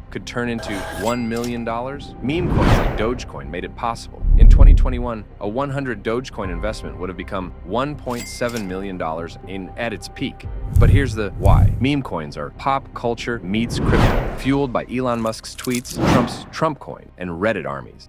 could turn into $1 million? Meme coins like Dogecoin made it possible. In 2021, a 100 Dogecoin investment would have become $1.7 million at its peak. But here's the why. Meme coins are pop culture meets crypto, fueled by Elon Musk's tweets, Trump's Trump coin, and Reddit armies.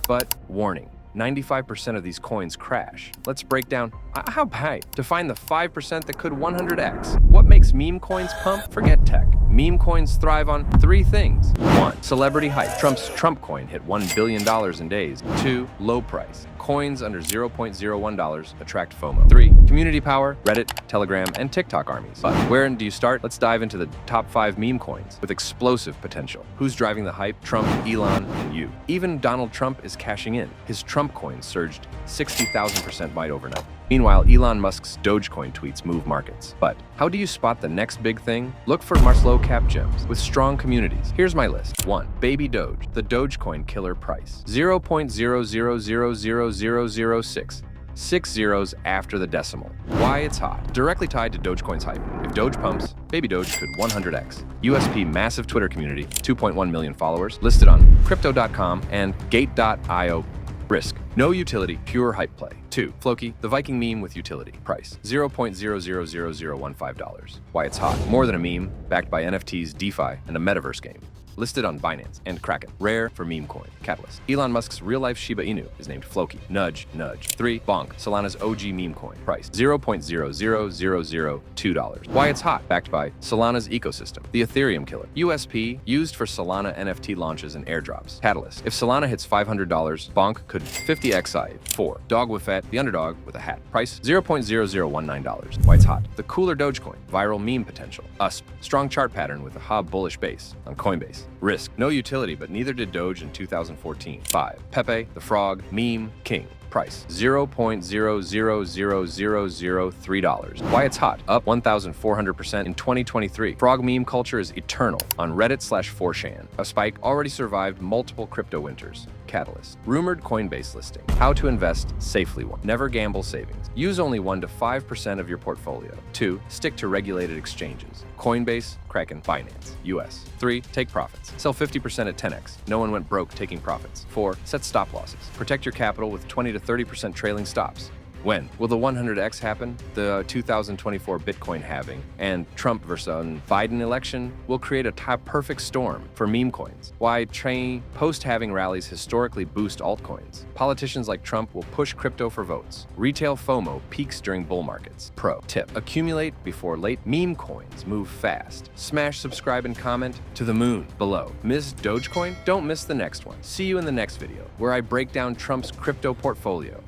But warning, 95% of these coins crash. Let's break down how high to find the 5% that could 100x. What makes meme coins pump? Forget tech. Meme coins thrive on three things. 1. Celebrity hype. Trump's Trump coin hit $1 billion in days. 2. Low price. Coins under $0.01 attract FOMO. 3. Community power. Reddit, Telegram, and TikTok armies. But where do you start? Let's dive into the top 5 meme coins with explosive potential. Who's driving the hype? Trump, Elon, and you. Even Donald Trump is cashing in. His Trump coin surged 60,000% wide overnight. Meanwhile, Elon Musk's Dogecoin tweets move markets. But how do you spot the next big thing? Look for slow cap gems with strong communities. Here's my list. 1. Baby Doge, the Dogecoin killer price. 0.0000006. 6 zeros after the decimal. Why it's hot. Directly tied to Dogecoin's hype. If Doge pumps, Baby Doge could 100x. USP massive Twitter community, 2.1 million followers, listed on crypto.com and gate.io. Risk. No utility, pure hype play. 2. Floki, the Viking meme with utility. Price. $0.000015. Why it's hot. More than a meme, backed by NFTs, DeFi, and a metaverse game. Listed on Binance and Kraken. Rare for meme coin. Catalyst. Elon Musk's real-life Shiba Inu is named Floki. Nudge, nudge. 3. Bonk, Solana's OG meme coin. Price. $0.00002. Why it's hot. Backed by Solana's ecosystem. The Ethereum killer. USP, used for Solana NFT launches and airdrops. Catalyst. If Solana hits $500, Bonk could 50x. 4. Dog with fat, the underdog with a hat. Price. $0.0019. Why it's hot. The cooler Dogecoin. Viral meme potential. USP. Strong chart pattern with a hub bullish base on Coinbase. Risk. No utility, but neither did Doge in 2014. 5. Pepe, the frog, meme king. Price. $0.000003. Why it's hot. Up 1,400% in 2023. Frog meme culture is eternal on Reddit/4chan. A spike already survived multiple crypto winters. Catalyst. Rumored Coinbase listing. How to invest safely. 1. Never gamble savings. Use only 1 to 5% of your portfolio. 2. Stick to regulated exchanges. Coinbase, Kraken, Binance, US. 3. Take profits. Sell 50% at 10x. No one went broke taking profits. 4. Set stop losses. Protect your capital with 20 to 30% trailing stops. When will the 100x happen? The 2024 Bitcoin halving and Trump versus Biden election will create a perfect storm for meme coins. Why post-halving rallies historically boost altcoins. Politicians like Trump will push crypto for votes. Retail FOMO peaks during bull markets. Pro tip: accumulate before late. Meme coins move fast. Smash subscribe and comment to the moon below. Miss Dogecoin? Don't miss the next one. See you in the next video where I break down Trump's crypto portfolio.